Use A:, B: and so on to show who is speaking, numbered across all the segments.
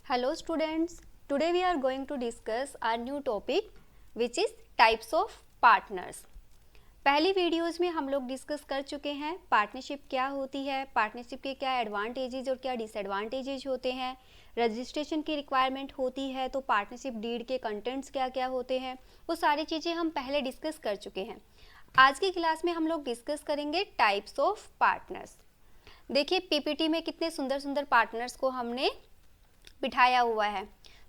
A: Hello students, today we are going to discuss our new topic which is types of partners. पहली videos में हम लोग discuss कर चुके हैं पार्टनरशिप क्या होती है, पार्टनरशिप के क्या एडवांटेजेस और क्या डिसएडवांटेजेस होते हैं, रजिस्ट्रेशन की रिक्वायरमेंट होती है तो पार्टनरशिप डीड के कंटेंट्स क्या क्या होते हैं, वो सारी चीज़ें हम पहले डिस्कस कर चुके हैं. आज की क्लास में हम लोग डिस्कस करेंगे टाइप्स ऑफ पार्टनर्स. देखिए पीपीटी में कितने सुंदर सुंदर पार्टनर्स को हमने बिठाया हुआ है,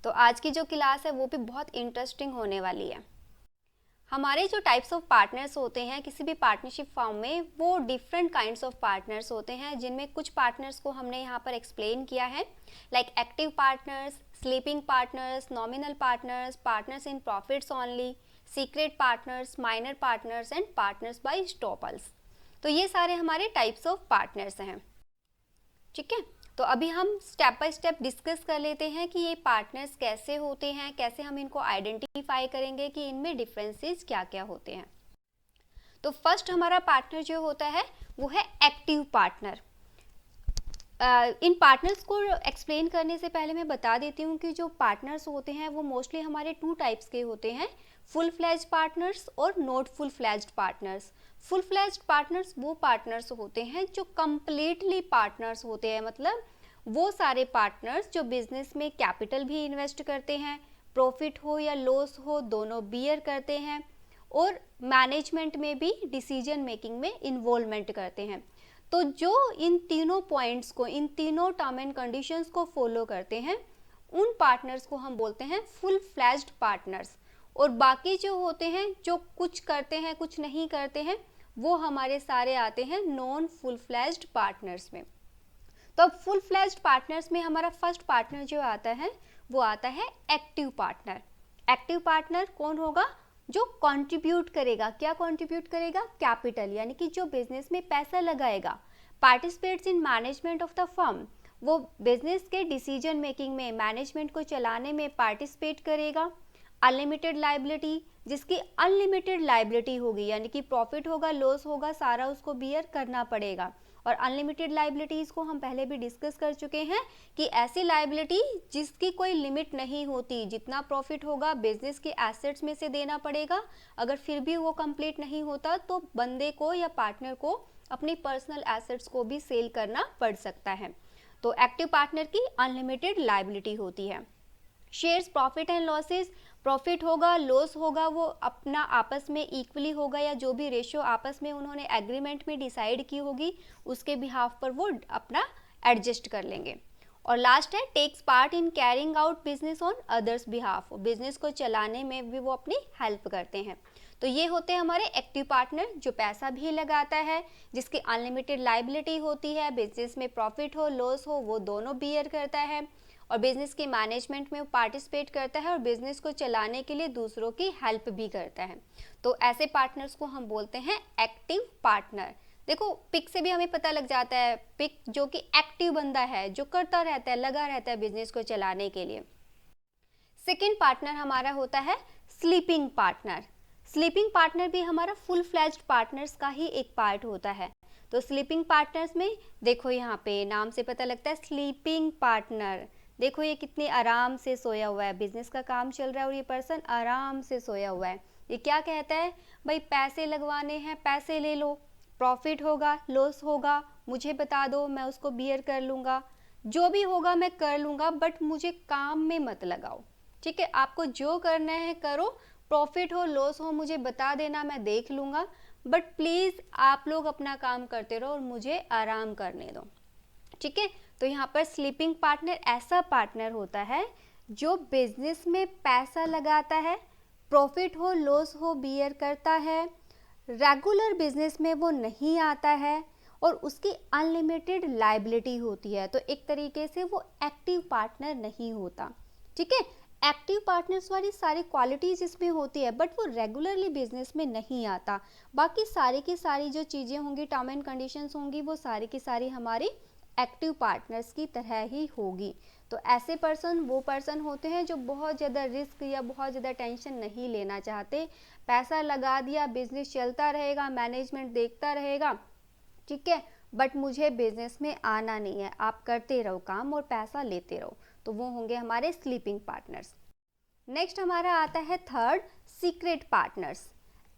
A: तो आज की जो क्लास है वो भी बहुत इंटरेस्टिंग होने वाली है. हमारे जो टाइप्स ऑफ पार्टनर्स होते हैं किसी भी पार्टनरशिप फॉर्म में, वो डिफरेंट काइंड्स ऑफ पार्टनर्स होते हैं, जिनमें कुछ पार्टनर्स को हमने यहाँ पर एक्सप्लेन किया है, like active partners, sleeping partners, nominal partners, partners in profits only, secret partners, minor partners and partners by estoppels. तो ये सारे हमारे टाइप्स ऑफ पार्टनर्स हैं. ठीक है, तो अभी हम स्टेप बाय स्टेप डिस्कस कर लेते हैं कि ये पार्टनर्स कैसे होते हैं, कैसे हम इनको आइडेंटिफाई करेंगे कि इनमें डिफरेंसेस क्या क्या होते हैं. तो फर्स्ट हमारा पार्टनर जो होता है वो है एक्टिव पार्टनर. इन पार्टनर्स को एक्सप्लेन करने से पहले मैं बता देती हूँ कि जो पार्टनर्स होते हैं वो मोस्टली हमारे टू टाइप्स के होते हैं, फुल फ्लैज्ड पार्टनर्स और not full fledged partners. Full fledged partners वो पार्टनर्स होते हैं जो कंप्लीटली पार्टनर्स होते हैं, मतलब वो सारे पार्टनर्स जो बिजनेस में कैपिटल भी इन्वेस्ट करते हैं, प्रॉफिट हो या लॉस हो दोनों बियर करते हैं, और मैनेजमेंट में भी डिसीजन मेकिंग में इन्वॉल्वमेंट करते हैं. तो जो इन तीनों पॉइंट्स को, इन तीनों टर्म एंड कंडीशंस को फॉलो करते हैं, उन पार्टनर्स को हम बोलते हैं फुल फ्लैज्ड पार्टनर्स. और बाकी जो होते हैं जो कुछ करते हैं कुछ नहीं करते हैं, वो हमारे सारे आते हैं नॉन फुल फ्लैज्ड पार्टनर्स में. तो अब फुल फ्लैज्ड पार्टनर्स में हमारा फर्स्ट पार्टनर जो आता है वो आता है एक्टिव पार्टनर. एक्टिव पार्टनर कौन होगा? जो कंट्रीब्यूट करेगा. क्या कंट्रीब्यूट करेगा? कैपिटल, यानी कि जो बिजनेस में पैसा लगाएगा. Participates in management of the firm, वो बिजनेस के डिसीजन मेकिंग में, मैनेजमेंट को चलाने में पार्टिसिपेट करेगा. अनलिमिटेड लाइबिलिटी, जिसकी अनलिमिटेड लाइबिलिटी होगी, यानी कि प्रॉफिट होगा लॉस होगा सारा उसको बियर करना पड़ेगा. और अनलिमिटेड लाइबिलिटीज़ को हम पहले भी डिस्कस कर चुके हैं कि ऐसी लाइबिलिटी जिसकी कोई लिमिट नहीं होती, जितना प्रॉफिट होगा बिजनेस के एसेट्स में से देना पड़ेगा, अगर फिर भी वो कंप्लीट नहीं होता तो बंदे को या पार्टनर को अपनी पर्सनल एसेट्स को भी सेल करना पड़ सकता है. तो एक्टिव पार्टनर की अनलिमिटेड लाइबिलिटी होती है. Shares profit and losses, profit होगा लॉस होगा वो अपना आपस में इक्वली होगा, या जो भी रेशियो आपस में उन्होंने एग्रीमेंट में डिसाइड की होगी उसके बिहाफ पर वो अपना एडजस्ट कर लेंगे. और लास्ट है takes part in carrying out business on others behalf, business को चलाने में भी वो अपनी हेल्प करते हैं. तो ये होते हैं हमारे एक्टिव पार्टनर, जो पैसा भी लगाता है, जिसकी अनलिमिटेड लाइबिलिटी होती है, बिजनेस में प्रॉफिट हो लॉस हो वो दोनों बियर करता है, और बिजनेस के मैनेजमेंट में पार्टिसिपेट करता है, और बिजनेस को चलाने के लिए दूसरों की हेल्प भी करता है. तो ऐसे पार्टनर्स को हम बोलते हैं एक्टिव पार्टनर. देखो पिक से भी हमें पता लग जाता है, पिक जो कि एक्टिव बंदा है, जो करता रहता है, लगा रहता है बिजनेस को चलाने के लिए. सेकेंड पार्टनर हमारा होता है स्लीपिंग पार्टनर. स्लीपिंग पार्टनर भी हमारा फुल फ्लैज्ड पार्टनर्स का ही एक पार्ट होता है. तो स्लीपिंग पार्टनर्स में देखो यहाँ पे नाम से पता लगता है स्लीपिंग पार्टनर. देखो ये कितने आराम से सोया हुआ है, बिजनेस का काम चल रहा है और ये पर्सन आराम से सोया हुआ है. ये क्या कहता है? भाई पैसे लगवाने हैं पैसे ले लो, प्रॉफिट होगा लॉस होगा मुझे बता दो, मैं उसको बियर कर लूँगा, जो भी होगा मैं कर लूँगा, बट मुझे काम में मत लगाओ. ठीक है, आपको जो करना है करो, प्रॉफिट हो लॉस हो मुझे बता देना, मैं देख लूँगा, बट प्लीज़ आप लोग अपना काम करते रहो और मुझे आराम करने दो. ठीक है, तो यहाँ पर स्लीपिंग पार्टनर ऐसा पार्टनर होता है जो बिजनेस में पैसा लगाता है, प्रॉफिट हो लॉस हो बियर करता है, रेगुलर बिजनेस में वो नहीं आता है, और उसकी अनलिमिटेड लाइबिलिटी होती है. तो एक तरीके से वो एक्टिव पार्टनर नहीं होता. ठीक है, एक्टिव पार्टनर्स वाली सारी क्वालिटीज़ इसमें होती है, बट वो रेगुलरली बिजनेस में नहीं आता. बाकी सारी की सारी जो चीज़ें होंगी, टर्म एंड कंडीशंस होंगी, वो सारी की सारी हमारी एक्टिव पार्टनर्स की तरह ही होगी. तो ऐसे पर्सन वो पर्सन होते हैं जो बहुत ज़्यादा रिस्क या बहुत ज़्यादा टेंशन नहीं लेना चाहते. पैसा लगा दिया, बिजनेस चलता रहेगा, मैनेजमेंट देखता रहेगा. ठीक है, बट मुझे बिजनेस में आना नहीं है, आप करते रहो काम और पैसा लेते रहो, तो वो होंगे हमारे स्लीपिंग पार्टनर्स। नेक्स्ट हमारा आता है थर्ड, सीक्रेट पार्टनर्स।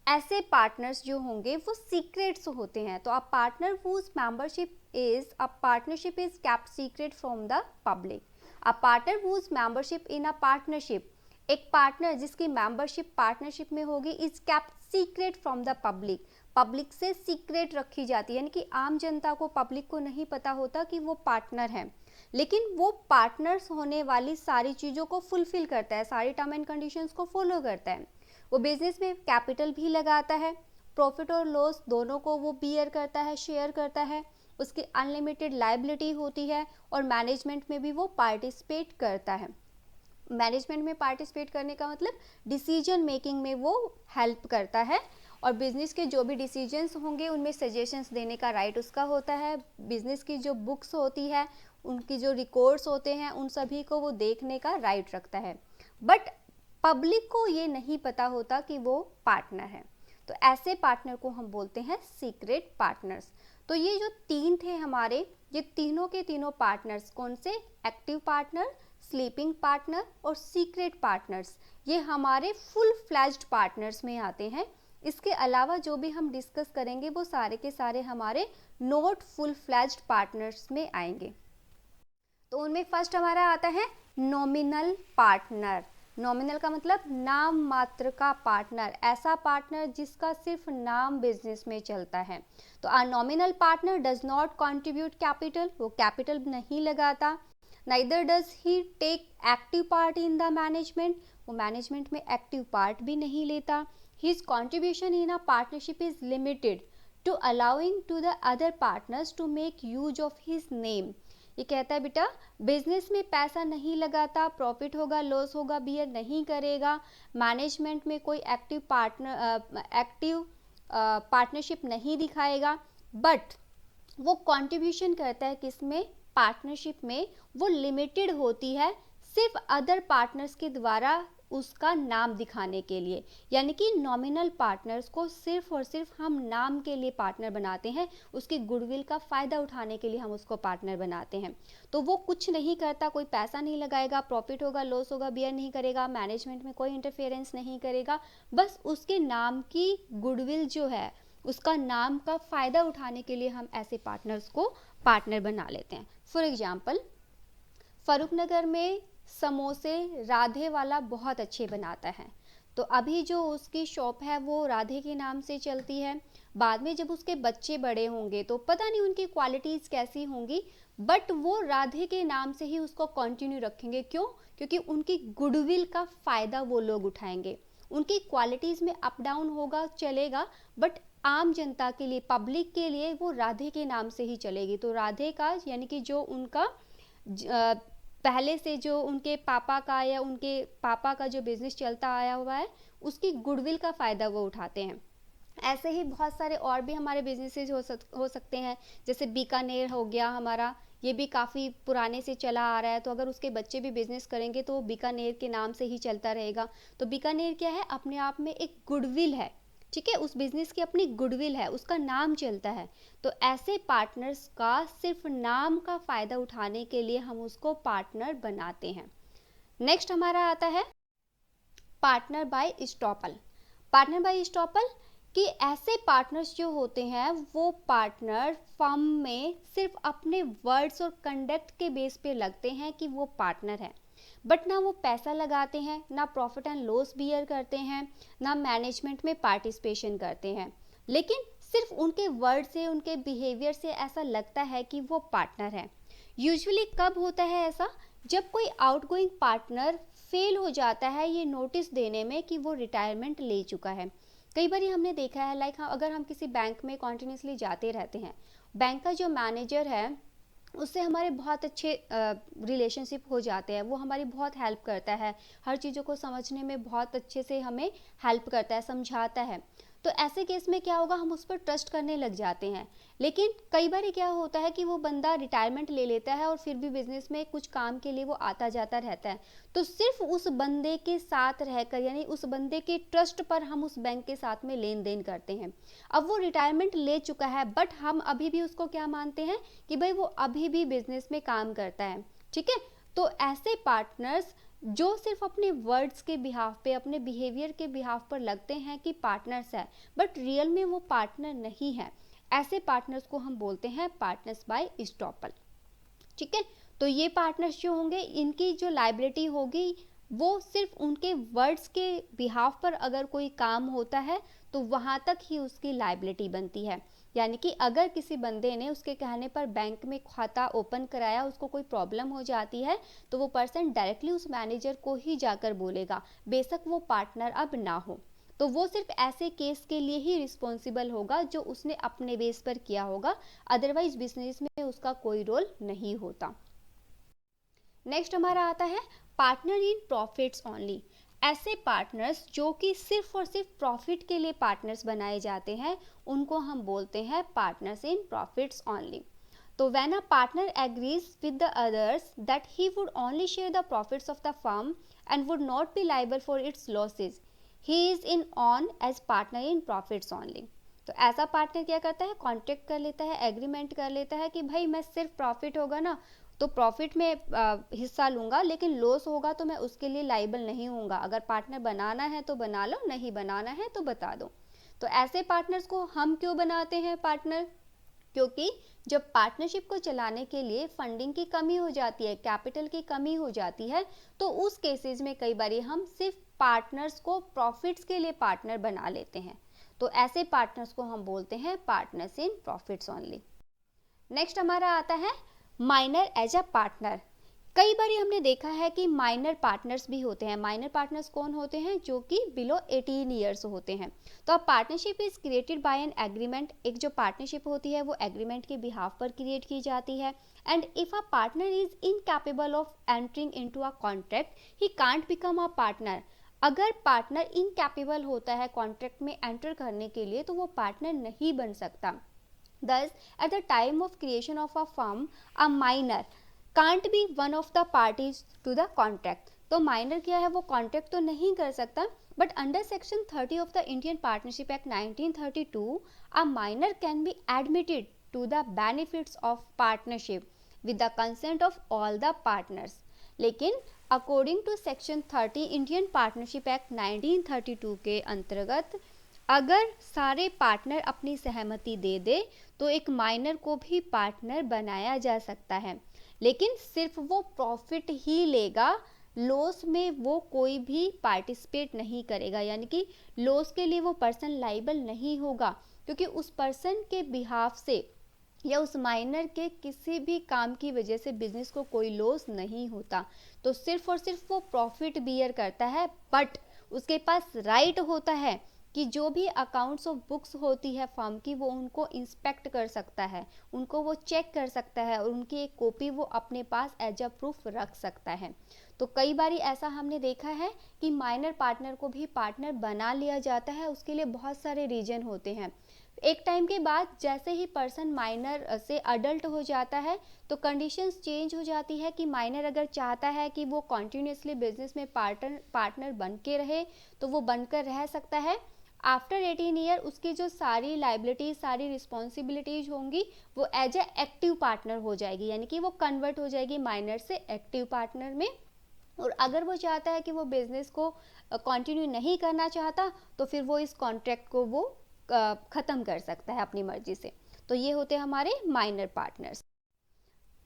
A: ऐसे पार्टनर्स जो होंगे वो सीक्रेट्स होते हैं। तो a partner whose membership is a partnership is kept secret from the public. A partner whose membership in a partnership, एक पार्टनर जिसकी मेंबरशिप पार्टनरशिप में होगी, is kept secret from the public, public से secret रखी जाती है, यानी कि आम जनता को, पब्लिक को नहीं पता होता कि वो पार्टनर है, लेकिन वो पार्टनर्स होने वाली सारी चीज़ों को फुलफिल करता है, सारी टर्म एंड कंडीशंस को फॉलो करता है। वो बिजनेस में कैपिटल भी लगाता है, प्रॉफिट और लॉस दोनों को वो बियर करता है, शेयर करता है, उसकी अनलिमिटेड लायबिलिटी होती है, और मैनेजमेंट में भी वो पार्टिसिपेट करता है। मैनेजमेंट में पार्टिसिपेट करने का मतलब डिसीजन मेकिंग में वो हेल्प करता है, और बिजनेस के जो भी डिसीजंस होंगे उनमें सजेशंस देने का राइट उसका होता है। बिजनेस की जो बुक्स होती है, उनकी जो रिकॉर्ड्स होते हैं, उन सभी को वो देखने का राइट रखता है। बट पब्लिक को ये नहीं पता होता कि वो पार्टनर है, तो ऐसे पार्टनर को हम बोलते हैं सीक्रेट पार्टनर्स। तो ये जो तीन थे हमारे, ये तीनों के तीनों पार्टनर्स कौन से, एक्टिव पार्टनर, स्लीपिंग पार्टनर और सीक्रेट पार्टनर्स, ये हमारे फुल फ्लैज्ड पार्टनर्स में आते हैं। इसके अलावा जो भी हम डिस्कस करेंगे वो सारे के सारे हमारे नॉट फुल फ्लैज्ड पार्टनर्स में आएंगे। तो उनमें फर्स्ट हमारा आता है नॉमिनल पार्टनर। नॉमिनल का मतलब नाम मात्र का पार्टनर, ऐसा पार्टनर जिसका सिर्फ नाम बिजनेस में चलता है। तो uh nominal partner does not contribute capital, वो कैपिटल नहीं लगाता। Neither does he take active part in the management, वो मैनेजमेंट में एक्टिव पार्ट भी नहीं लेता। His contribution in a partnership is limited to allowing to the other partners to make use of his name. ये कहता है बेटा business में पैसा नहीं लगाता, प्रॉफिट होगा लॉस होगा बियर नहीं करेगा, मैनेजमेंट में कोई एक्टिव पार्टनरशिप नहीं दिखाएगा, बट वो कंट्रीब्यूशन करता है किसमें, पार्टनरशिप में, वो लिमिटेड होती है सिर्फ अदर पार्टनर्स के द्वारा उसका नाम दिखाने के लिए। यानी कि नॉमिनल पार्टनर्स को सिर्फ और सिर्फ हम नाम के लिए पार्टनर बनाते हैं, उसकी गुडविल का फ़ायदा उठाने के लिए हम उसको पार्टनर बनाते हैं। तो वो कुछ नहीं करता, कोई पैसा नहीं लगाएगा, प्रॉफिट होगा लॉस होगा बियर नहीं करेगा, मैनेजमेंट में कोई इंटरफेरेंस नहीं करेगा, बस उसके नाम की गुडविल जो है, उसका नाम का फ़ायदा उठाने के लिए हम ऐसे पार्टनर्स को पार्टनर बना लेते हैं। फॉर एग्जाम्पल, फरूखनगर में समोसे राधे वाला बहुत अच्छे बनाता है, तो अभी जो उसकी शॉप है वो राधे के नाम से चलती है। बाद में जब उसके बच्चे बड़े होंगे तो पता नहीं उनकी क्वालिटीज़ कैसी होंगी, बट वो राधे के नाम से ही उसको कंटिन्यू रखेंगे। क्यों? क्योंकि उनकी गुडविल का फ़ायदा वो लोग उठाएंगे। उनकी क्वालिटीज़ में अप डाउन होगा चलेगा, बट आम जनता के लिए, पब्लिक के लिए वो राधे के नाम से ही चलेगी। तो राधे का यानी कि जो उनका पहले से जो उनके पापा का या उनके पापा का जो बिजनेस चलता आया हुआ है, उसकी गुडविल का फ़ायदा वो उठाते हैं। ऐसे ही बहुत सारे और भी हमारे बिजनेसेस हो सकते हैं, जैसे बीकानेर हो गया हमारा, ये भी काफ़ी पुराने से चला आ रहा है, तो अगर उसके बच्चे भी बिजनेस करेंगे तो बीकानेर के नाम से ही चलता रहेगा। तो बीकानेर क्या है, अपने आप में एक गुडविल है, ठीक है, उस बिजनेस की अपनी गुडविल है, उसका नाम चलता है। तो ऐसे पार्टनर्स का सिर्फ नाम का फ़ायदा उठाने के लिए हम उसको पार्टनर बनाते हैं। नेक्स्ट हमारा आता है partner by estoppel. Partner by estoppel कि ऐसे पार्टनर्स जो होते हैं वो पार्टनर फर्म में सिर्फ अपने वर्ड्स और कंडक्ट के बेस पे लगते हैं कि वो पार्टनर है, बट ना वो पैसा लगाते हैं, ना प्रॉफिट एंड लॉस बियर करते हैं, ना मैनेजमेंट में पार्टिसिपेशन करते हैं, लेकिन सिर्फ उनके वर्ड से, उनके बिहेवियर से ऐसा लगता है कि वो पार्टनर है। यूजुअली कब होता है ऐसा, जब कोई आउटगोइंग पार्टनर फेल हो जाता है ये नोटिस देने में कि वो रिटायरमेंट ले चुका है। कई बार हमने देखा है, लाइक अगर हम किसी बैंक में कॉन्टिन्यूसली जाते रहते हैं, बैंक का जो मैनेजर है उससे हमारे बहुत अच्छे रिलेशनशिप हो जाते हैं, वो हमारी बहुत हेल्प करता है, हर चीज़ों को समझने में बहुत अच्छे से हमें हेल्प करता है, समझाता है। तो ऐसे केस में क्या होगा, हम उस पर ट्रस्ट करने लग जाते हैं। लेकिन कई बार क्या होता है कि वो बंदा रिटायरमेंट ले लेता है और फिर भी बिजनेस में कुछ काम के लिए वो आता जाता रहता है, तो सिर्फ उस बंदे के साथ रहकर, यानी उस बंदे के ट्रस्ट पर हम उस बैंक के साथ में लेन देन करते हैं। अब वो रिटायरमेंट ले चुका है, बट हम अभी भी उसको क्या मानते हैं कि भाई वो अभी भी बिजनेस में काम करता है, ठीक है। तो ऐसे पार्टनर्स जो सिर्फ अपने वर्ड्स के बिहाफ पे, अपने बिहेवियर के बिहाफ पर लगते हैं कि पार्टनर्स है, बट रियल में वो पार्टनर नहीं है, ऐसे पार्टनर्स को हम बोलते हैं पार्टनर्स बाय इस्टॉपल, ठीक है। तो ये पार्टनर्स जो होंगे, इनकी जो लायबिलिटी होगी वो सिर्फ उनके वर्ड्स के बिहाफ पर अगर कोई काम होता है तो वहाँ तक ही उसकी लायबिलिटी बनती है। यानी कि अगर किसी बंदे ने उसके कहने पर बैंक में खाता ओपन कराया, उसको कोई प्रॉब्लम हो जाती है, तो वो पर्सन डायरेक्टली उस मैनेजर को ही जाकर बोलेगा, बेशक वो पार्टनर अब ना हो। तो वो सिर्फ ऐसे केस के लिए ही रिस्पॉन्सिबल होगा जो उसने अपने बेस पर किया होगा, अदरवाइज बिजनेस में उसका कोई रोल नहीं होता। नेक्स्ट हमारा आता है पार्टनर इन प्रॉफिट्स ओनली। ऐसे पार्टनर्स जो कि सिर्फ और सिर्फ प्रॉफिट के लिए पार्टनर्स बनाए जाते हैं, उनको हम बोलते हैं पार्टनर्स इन प्रॉफिट्स ओनली। तो when a partner agrees with the others that he would only share the profits of the firm and would not be liable for its losses, he is in on as partner in profits only. तो ऐसा partner क्या करता है, contract कर लेता है, agreement कर लेता है कि भाई मैं सिर्फ प्रॉफिट होगा ना तो प्रॉफिट में हिस्सा लूंगा, लेकिन लॉस होगा तो मैं उसके लिए लाइबल नहीं हूँगा। अगर पार्टनर बनाना है तो बना लो, नहीं बनाना है तो बता दो। तो ऐसे पार्टनर्स को हम क्यों बनाते हैं पार्टनर, क्योंकि जब पार्टनरशिप को चलाने के लिए फंडिंग की कमी हो जाती है, कैपिटल की कमी हो जाती है, तो उस केसेस में कई बार हम सिर्फ पार्टनर्स को प्रॉफिट्स के लिए पार्टनर बना लेते हैं। तो ऐसे पार्टनर्स को हम बोलते हैं partners in profits only. Next हमारा आता है माइनर एज अ पार्टनर। कई बार हमने देखा है कि माइनर पार्टनर्स भी होते हैं। माइनर पार्टनर्स कौन होते हैं, जो कि बिलो 18 ईयर्स होते हैं। तो अब partnership is created by an agreement. एक जो पार्टनरशिप होती है वो एग्रीमेंट के बिहाफ पर क्रिएट की जाती है। And if a partner is incapable of entering into a contract, he can't become a partner. अगर पार्टनर इनकैपेबल होता है कॉन्ट्रैक्ट में एंटर करने के लिए, तो वो पार्टनर नहीं बन सकता। Thus, at the time of creation of a firm, a minor can't be one of the parties to the contract. तो माइनर क्या है, वो कॉन्ट्रैक्ट तो नहीं कर सकता, but under section 30 of the Indian partnership act 1932 a minor can be admitted to the benefits of partnership with the consent of all the partners. लेकिन according to section 30 Indian partnership act 1932 के अंतर्गत अगर सारे partner अपनी सहमति दे दे तो एक minor को भी पार्टनर बनाया जा सकता है, लेकिन सिर्फ वो प्रॉफिट ही लेगा, लॉस में वो कोई भी पार्टिसिपेट नहीं करेगा। यानी कि लॉस के लिए वो पर्सन लाइबल नहीं होगा, क्योंकि उस पर्सन के बिहाफ से या उस माइनर के किसी भी काम की वजह से बिजनेस को कोई लॉस नहीं होता। तो सिर्फ और सिर्फ वो प्रॉफिट बियर करता है, बट उसके पास राइट होता है कि जो भी अकाउंट्स ऑफ बुक्स होती है फर्म की, वो उनको इंस्पेक्ट कर सकता है, उनको वो चेक कर सकता है, और उनकी एक कॉपी वो अपने पास एज अ प्रूफ रख सकता है। तो कई बार ऐसा हमने देखा है कि माइनर पार्टनर को भी पार्टनर बना लिया जाता है। उसके लिए बहुत सारे रीजन होते हैं। एक टाइम के बाद जैसे ही पर्सन माइनर से अडल्ट हो जाता है, तो कंडीशंस चेंज हो जाती है कि माइनर अगर चाहता है कि वो कॉन्टिन्यूसली बिजनेस में पार्टनर बन के रहे, तो वो बनकर रह सकता है। आफ्टर 18 ईयर उसकी जो सारी लाइबिलिटीज, सारी रिस्पॉन्सिबिलिटीज होंगी, वो एज ए एक्टिव पार्टनर हो जाएगी, यानी कि वो कन्वर्ट हो जाएगी माइनर से एक्टिव पार्टनर में। और अगर वो चाहता है कि वो बिजनेस को कंटिन्यू नहीं करना चाहता, तो फिर वो इस कॉन्ट्रैक्ट को वो ख़त्म कर सकता है अपनी मर्जी से। तो ये होते हैं हमारे माइनर पार्टनर्स,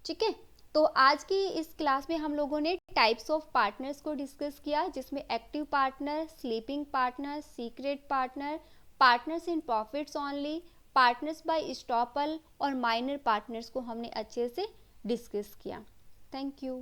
A: ठीक है। तो आज की इस क्लास में हम लोगों ने टाइप्स ऑफ पार्टनर्स को डिस्कस किया, जिसमें active partner, sleeping partner, secret partner, partners in profits only, partners by estoppel और माइनर पार्टनर्स को हमने अच्छे से डिस्कस किया। Thank you.